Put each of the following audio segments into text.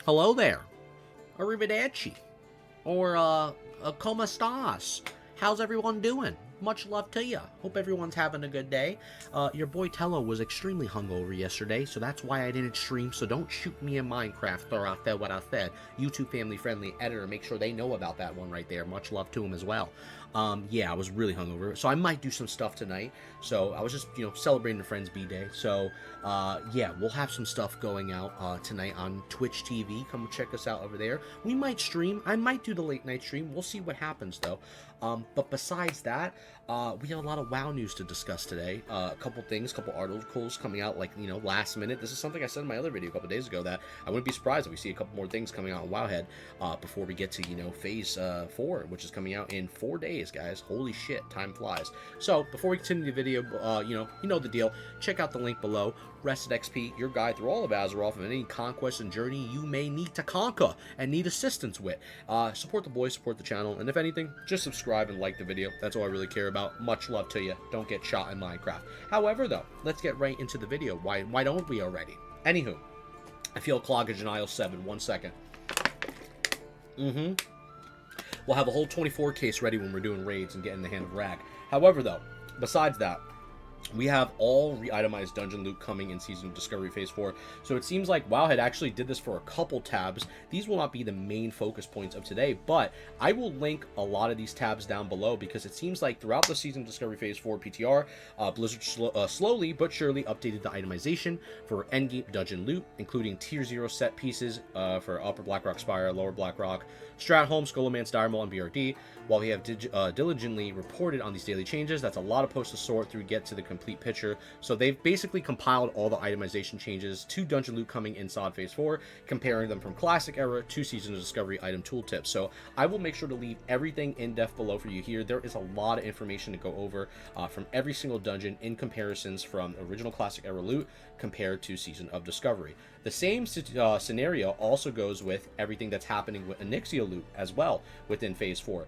Hello there. Arrivederci. Or, como estas? How's everyone doing? Much love to you. Hope everyone's having a good day. Your boy Tello was extremely hungover yesterday, so that's why I didn't stream, so don't shoot me in Minecraft or I said what I said. YouTube family friendly editor, make sure they know about that one right there. Much love to him as well. Yeah, I was really hungover, so I might do some stuff tonight. So I was just, celebrating a friend's B-Day. So, yeah, we'll have some stuff going out tonight on Twitch TV. Come check us out over there. We might stream. I might do the late night stream. We'll see what happens, though. But besides that, we have a lot of WoW news to discuss today. A couple things, couple articles coming out, like, last minute. This is something I said in my other video a couple days ago that I wouldn't be surprised if we see a couple more things coming out on Wowhead before we get to, Phase 4, which is coming out in 4 days, guys. Holy shit, time flies. So, before we continue the video, you know the deal. Check out the link below. Rested XP, your guide through all of Azeroth and any conquest and journey you may need to conquer and need assistance with. Support the boys, support the channel, and if anything, just subscribe and like the video. That's all I really care about. Much love to you. Don't get shot in Minecraft. However, though, let's get right into the video. Why don't we already? Anywho, I feel cloggage in aisle 7. 1 second. We'll have a whole 24 case ready when we're doing raids and getting the hand of Rag. However, though, besides that, we have all re-itemized dungeon loot coming in Season of Discovery Phase 4. So it seems like Wowhead actually did this for a couple tabs. These will not be the main focus points of today, but I will link a lot of these tabs down below because it seems like throughout the Season of Discovery Phase 4 PTR, Blizzard slowly but surely updated the itemization for endgame dungeon loot, including Tier 0 set pieces for Upper Blackrock Spire, Lower Blackrock, Stratholme, Skullman's, Diremole, and BRD. While we have diligently reported on these daily changes, that's a lot of posts to sort through to get to the complete picture. So they've basically compiled all the itemization changes to dungeon loot coming in SOD Phase 4, comparing them from Classic Era to Season of Discovery item tooltips. So I will make sure to leave everything in depth below for you here. There is a lot of information to go over from every single dungeon in comparisons from original Classic Era loot compared to Season of Discovery. The same scenario also goes with everything that's happening with Onyxia loot as well within Phase 4.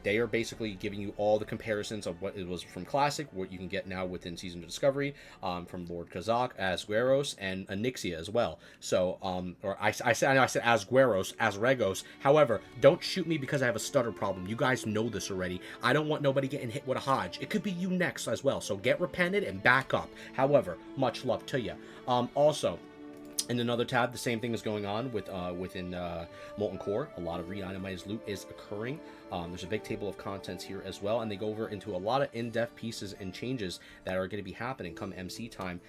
They are basically giving you all the comparisons of what it was from Classic, what you can get now within Season of Discovery, from Lord Kazak, Asgueros, and Onyxia as well. So, I said Asgueros, Asregos. However, don't shoot me because I have a stutter problem. You guys know this already. I don't want nobody getting hit with a Hodge. It could be you next as well. So get repented and back up. However, much love to you. Also, in another tab, the same thing is going on with within Molten Core. A lot of re-itemized loot is occurring. There's a big table of contents here as well, and they go over into a lot of in-depth pieces and changes that are going to be happening come MC time.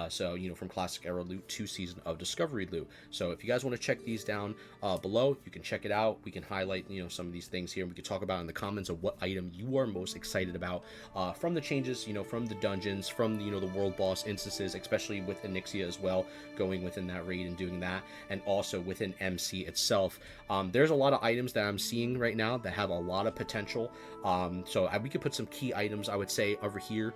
So, from Classic Era loot to Season of Discovery loot. So if you guys want to check these down below, you can check it out. We can highlight, some of these things here. We can talk about in the comments of what item you are most excited about from the changes, from the dungeons, from the, the world boss instances, especially with Onyxia as well, going within that raid and doing that, and also within MC itself. There's a lot of items that I'm seeing right now that have a lot of potential. So we could put some key items, I would say, over here,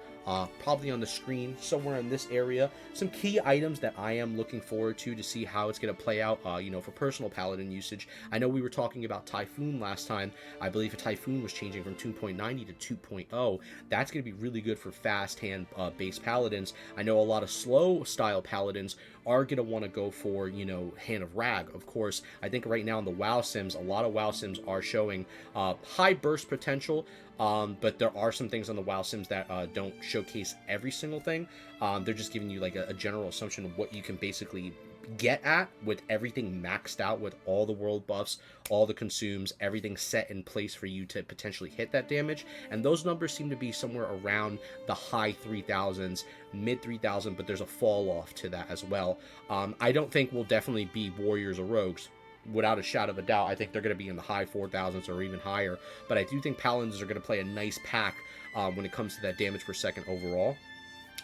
probably on the screen, somewhere in this area. Some key items that I am looking forward to see how it's going to play out, for personal paladin usage. I know we were talking about Typhoon last time. I believe a Typhoon was changing from 2.90 to 2.0. That's going to be really good for fast hand based paladins. I know a lot of slow style paladins are going to want to go for, Hand of Rag. Of course, I think right now in the WoW sims, a lot of WoW sims are showing high burst potential, but there are some things on the WoW sims that don't showcase every single thing. They're just giving you like a general assumption of what you can basically get at with everything maxed out, with all the world buffs, all the consumes, everything set in place for you to potentially hit that damage. And those numbers seem to be somewhere around the high 3000s, mid 3000, but there's a fall off to that as well. I don't think we'll definitely be warriors or rogues. Without a shadow of a doubt, I think they're going to be in the high 4000s or even higher. But I do think paladins are going to play a nice pack when it comes to that damage per second overall.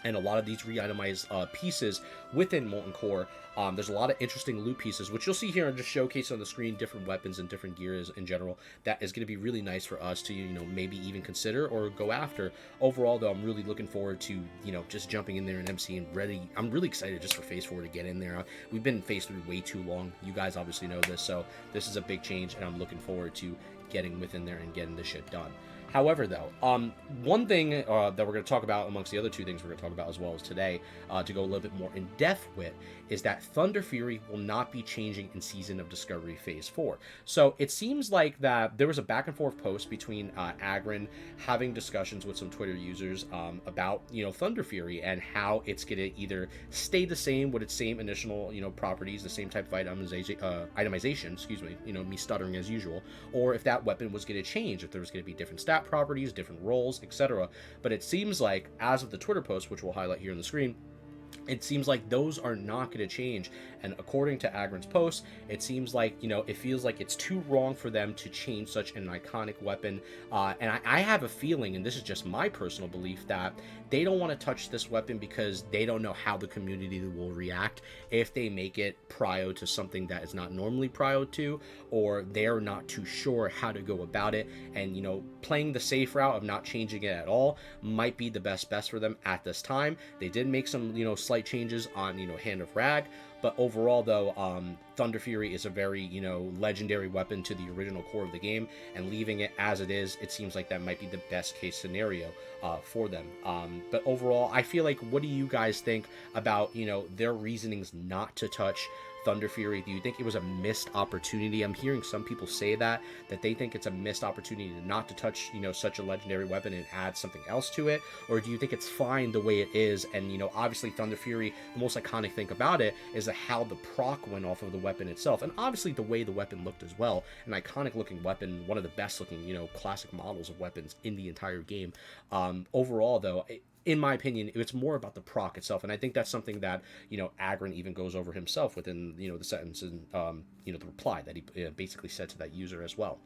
And a lot of these re-itemized pieces within Molten Core, there's a lot of interesting loot pieces, which you'll see here and just showcase on the screen, different weapons and different gears in general. That is going to be really nice for us to, maybe even consider or go after. Overall, though, I'm really looking forward to, just jumping in there and MC and ready. I'm really excited just for Phase 4 to get in there. We've been in Phase 3 way too long. You guys obviously know this, so this is a big change, and I'm looking forward to getting within there and getting this shit done. However, though, one thing that we're going to talk about amongst the other two things we're going to talk about as well as today, to go a little bit more in depth with, is that Thunderfury will not be changing in Season of Discovery Phase 4. So it seems like that there was a back and forth post between Agron having discussions with some Twitter users about, Thunderfury and how it's going to either stay the same with its same initial, properties, the same type of itemization, excuse me, me stuttering as usual, or if that weapon was going to change, if there was going to be different stat properties, different roles, etc. But it seems like, as of the Twitter post, which we'll highlight here on the screen, it seems like those are not going to change. And according to Agron's post, it seems like, it feels like it's too wrong for them to change such an iconic weapon. And I have a feeling, and this is just my personal belief, that they don't want to touch this weapon because they don't know how the community will react if they make it prio to something that is not normally prio to, or they're not too sure how to go about it. And, playing the safe route of not changing it at all might be the best for them at this time. They did make some, slight changes on, Hand of Rag. But overall, though, Thunderfury is a very, legendary weapon to the original core of the game, and leaving it as it is, it seems like that might be the best case scenario for them. But overall, I feel like, what do you guys think about, their reasonings not to touch Thunderfury? Do you think it was a missed opportunity? I'm hearing some people say that they think it's a missed opportunity not to touch, such a legendary weapon and add something else to it, or do you think it's fine the way it is? And, obviously Thunderfury, the most iconic thing about it is how the proc went off of the weapon itself, and obviously the way the weapon looked as well. An iconic looking weapon, one of the best looking, classic models of weapons in the entire game. Overall, though, in my opinion, it's more about the proc itself, and I think that's something that Agron even goes over himself within the sentence and the reply that he basically said to that user as well.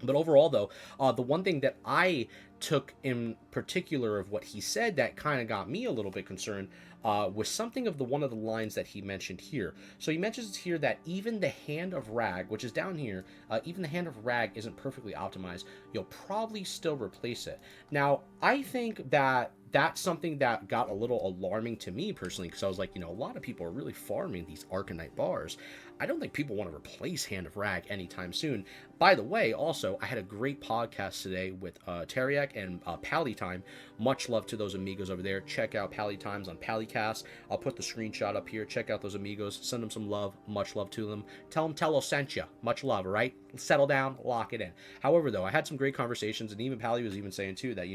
But overall, though, the one thing that I took in particular of what he said that kind of got me a little bit concerned was something of one of the lines that he mentioned here. So he mentions here that even the Hand of Rag, which is down here, even the Hand of Rag isn't perfectly optimized. You'll probably still replace it. Now, I think that that's something that got a little alarming to me personally, because I was like, a lot of people are really farming these Arcanite bars. I don't think people want to replace Hand of Rag anytime soon. By the way, also, I had a great podcast today with Teriak and Pallytime. Much love to those amigos over there. Check out Pallytimes on Pallycast. I'll put the screenshot up here. Check out those amigos. Send them some love. Much love to them. Tell them Tello sent you. Much love, all right? Settle down. Lock it in. However, though, I had some great conversations, and even Pally was even saying, too, that,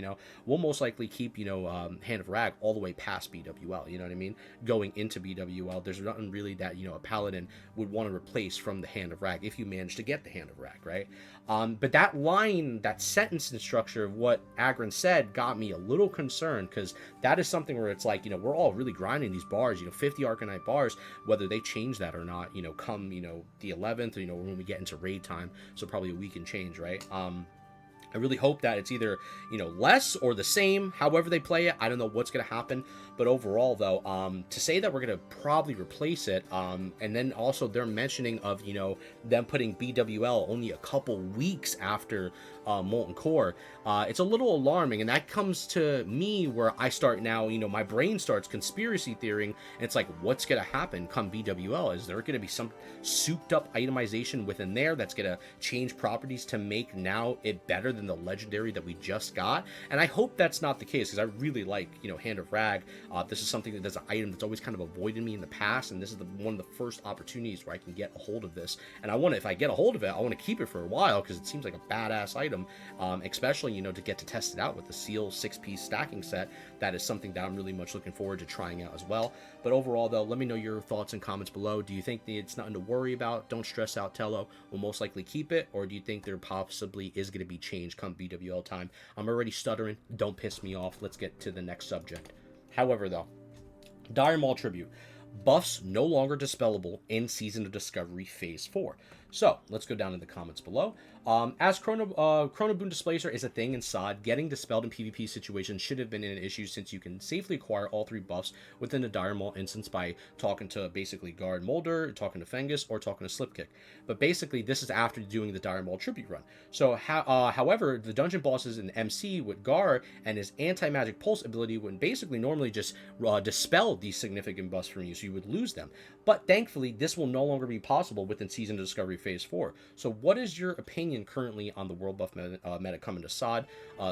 we'll most likely keep, Hand of Rag all the way past BWL, you know what I mean? Going into BWL, there's nothing really that, a Paladin would want to replace from the Hand of Rag if you manage to get the Hand of Rag, right? But that line, that sentence and structure of what Agron said got me a little concerned, because that is something where it's like, we're all really grinding these bars, 50 Arcanite bars, whether they change that or not, come, the 11th, or, when we get into raid time, so probably a week and change, right? I really hope that it's either, less or the same, however they play it. I don't know what's going to happen. But overall, though, to say that we're going to probably replace it, and then also they're mentioning of, them putting BWL only a couple weeks after Molten Core, it's a little alarming. And that comes to me where I start now, my brain starts conspiracy theorying. And it's like, what's going to happen come BWL? Is there going to be some souped up itemization within there that's going to change properties to make now it better than the legendary that we just got? And I hope that's not the case, because I really like, Hand of Rag. This is something that's an item that's always kind of avoided me in the past, and this is one of the first opportunities where I can get a hold of this. And I want to, if I get a hold of it, I want to keep it for a while, because it seems like a badass item, especially, to get to test it out with the Seal 6-piece stacking set. That is something that I'm really much looking forward to trying out as well. But overall, though, let me know your thoughts and comments below. Do you think it's nothing to worry about? Don't stress out, Tello. We'll most likely keep it, or do you think there possibly is going to be change come BWL time? I'm already stuttering. Don't piss me off. Let's get to the next subject. However, though, Dire Maul Tribute. Buffs no longer dispellable in Season of Discovery Phase 4. So, let's go down in the comments below. As Chrono Boon Displacer is a thing in SOD, getting dispelled in PvP situations should have been an issue, since you can safely acquire all 3 buffs within the Dire Maul instance by talking to basically Guard Molder, talking to Fengus, or talking to Slipkick. But basically, this is after doing the Dire Maul Tribute run. So, however, the dungeon bosses in MC with Gar and his anti-magic pulse ability would basically normally just dispel these significant buffs from you, so you would lose them. But thankfully, this will no longer be possible within Season of Discovery Phase 4. So what is your opinion opinion currently on the world buff meta coming to SOD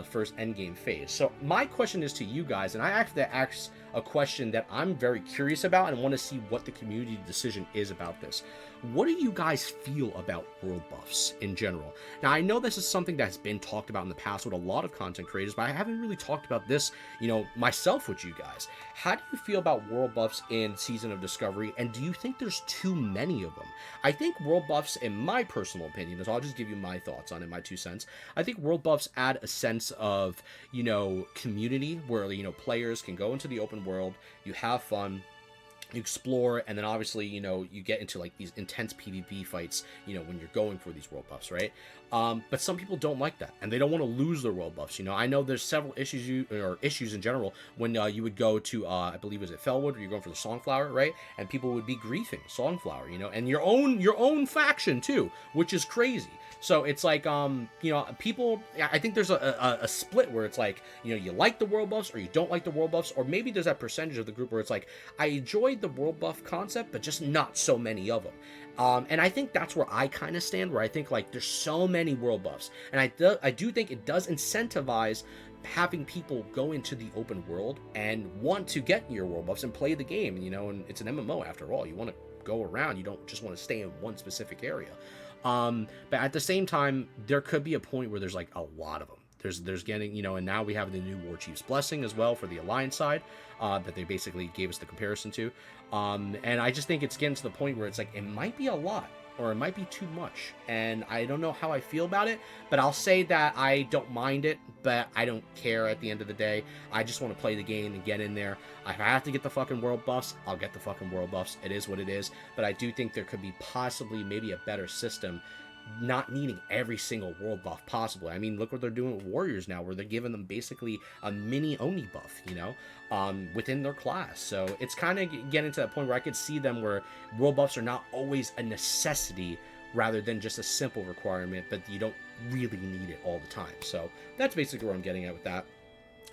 first endgame phase. So my question is to you guys, and I actually asked a question that I'm very curious about and want to see what the community decision is about this. What do you guys feel about world buffs in general? Now, I know this is something that's been talked about in the past with a lot of content creators, but I haven't really talked about this, myself with you guys. How do you feel about world buffs in Season of Discovery, and do you think there's too many of them? I think world buffs, in my personal opinion, so I'll just give you my thoughts on it, my 2 cents. I think world buffs add a sense of, community where, players can go into the open world, you have fun, you explore, and then obviously, you get into like these intense PvP fights, when you're going for these world buffs, right? But some people don't like that, and they don't want to lose their world buffs. I know there's several issues in general when you would go to, I believe, is it Felwood, where you're going for the Songflower, right? And people would be griefing Songflower, and your own faction too, which is crazy. So it's like, people, I think there's a split where it's like, you like the world buffs or you don't like the world buffs, or maybe there's that percentage of the group where it's like, I enjoyed the world buff concept, but just not so many of them. And I think that's where I kind of stand, where I think like there's so many world buffs, and I do think it does incentivize having people go into the open world and want to get your world buffs and play the game, and it's an MMO after all. You want to go around, you don't just want to stay in one specific area. But at the same time, there could be a point where there's like a lot of them. There's getting, and now we have the new War Chief's Blessing as well for the Alliance side, that they basically gave us the comparison to. And I just think it's getting to the point where it's like, it might be a lot, or it might be too much. And I don't know how I feel about it, but I'll say that I don't mind it, but I don't care at the end of the day. I just want to play the game and get in there. If I have to get the fucking world buffs, I'll get the fucking world buffs. It is what it is. But I do think there could be possibly maybe a better system, not needing every single world buff possible. I mean, look what they're doing with Warriors now, where they're giving them basically a mini Oni buff, within their class. So it's kind of getting to that point where I could see them where world buffs are not always a necessity rather than just a simple requirement, but you don't really need it all the time. So that's basically where I'm getting at with that.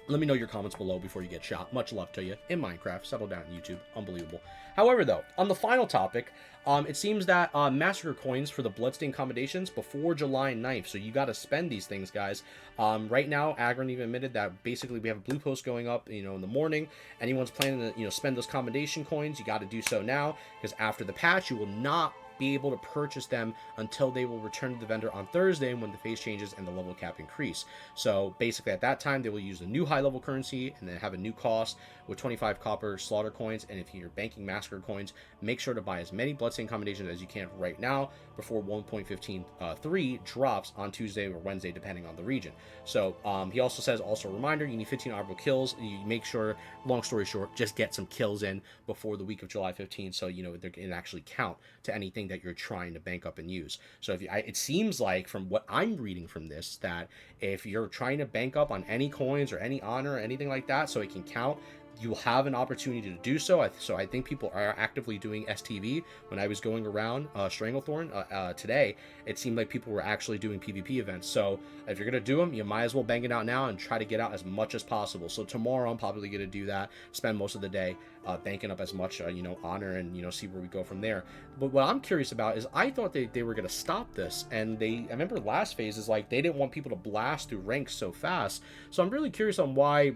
Let me know your comments below before you get shot. Much love to you in Minecraft. Settle down YouTube. Unbelievable. However, though, on the final topic, it seems that Massacre coins for the Bloodstained commendations before July 9th. So you got to spend these things, guys. Right now, Agron even admitted that basically we have a blue post going up, in the morning. Anyone's planning to, spend those commendation coins, you got to do so now, because after the patch, you will not be able to purchase them until they will return to the vendor on Thursday when the phase changes and the level cap increase. So basically at that time, they will use a new high level currency and then have a new cost with 25 copper slaughter coins. And if you're banking Massacre coins, make sure to buy as many Bloodstained commendations as you can right now before 1.15.3 drops on Tuesday or Wednesday, depending on the region. So he also says, also a reminder, you need 15 honorable kills. You make sure, long story short, just get some kills in before the week of July 15th, so they can actually count to anything that you're trying to bank up and use. So it seems like, from what I'm reading from this, that if you're trying to bank up on any coins or any honor or anything like that so it can count, you'll have an opportunity to do so. So I think people are actively doing STV. When I was going around Stranglethorn today, it seemed like people were actually doing PvP events. So if you're going to do them, you might as well bang it out now and try to get out as much as possible. So tomorrow I'm probably going to do that, spend most of the day banking up as much honor, and see where we go from there. But what I'm curious about is, I thought they were going to stop this, and I remember last phase is like they didn't want people to blast through ranks so fast. So I'm really curious on why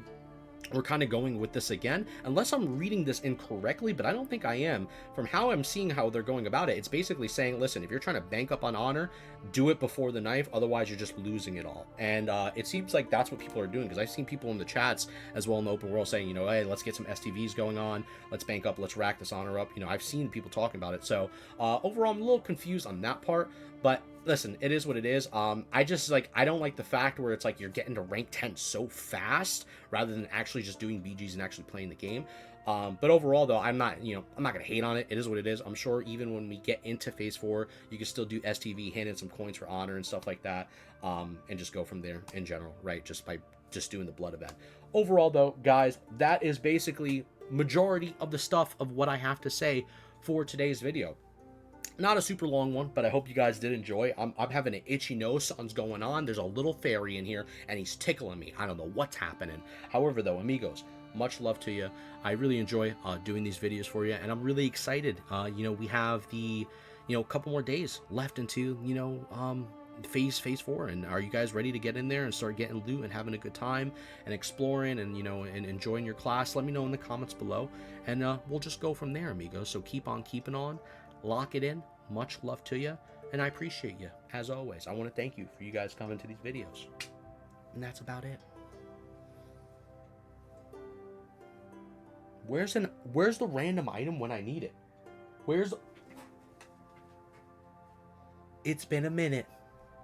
we're kind of going with this again, unless I'm reading this incorrectly, but I don't think I am. From how I'm seeing how they're going about it, it's basically saying, listen, if you're trying to bank up on honor, do it before the knife, otherwise you're just losing it all. And it seems like that's what people are doing, because I've seen people in the chats as well in the open world saying, hey, let's get some STVs going on, let's bank up, let's rack this honor up. I've seen people talking about it. So overall, I'm a little confused on that part, but listen, it is what it is. I just I don't like the fact where it's like you're getting to rank 10 so fast rather than actually just doing BGs and actually playing the game. But overall, though, I'm not gonna hate on it. It is what it is. I'm sure even when we get into phase 4, you can still do STV, hand in some coins for honor and stuff like that, and just go from there in general, right? Just by doing the blood event. Overall, though, guys, that is basically majority of the stuff of what I have to say for today's video. Not a super long one, but I hope you guys did enjoy. I'm having an itchy nose. Something's going on. There's a little fairy in here, and he's tickling me. I don't know what's happening. However, though, amigos, much love to you. I really enjoy doing these videos for you, and I'm really excited. We have the, couple more days left into, phase 4, and are you guys ready to get in there and start getting loot and having a good time and exploring and, you know, and enjoying your class? Let me know in the comments below, and we'll just go from there, amigos. So keep on keeping on, lock it in. Much love to you, and I appreciate you as always. I want to thank you for you guys coming to these videos, and that's about it. Where's the random item when I need it? It's been a minute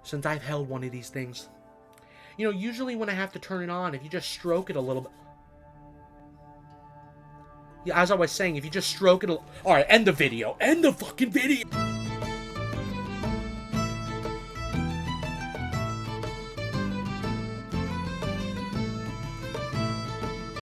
since I've held one of these things. You know, usually when I have to turn it on, if you just stroke it a little bit. Yeah, as I was saying, if you just stroke it a... Alright, end the video. End the fucking video!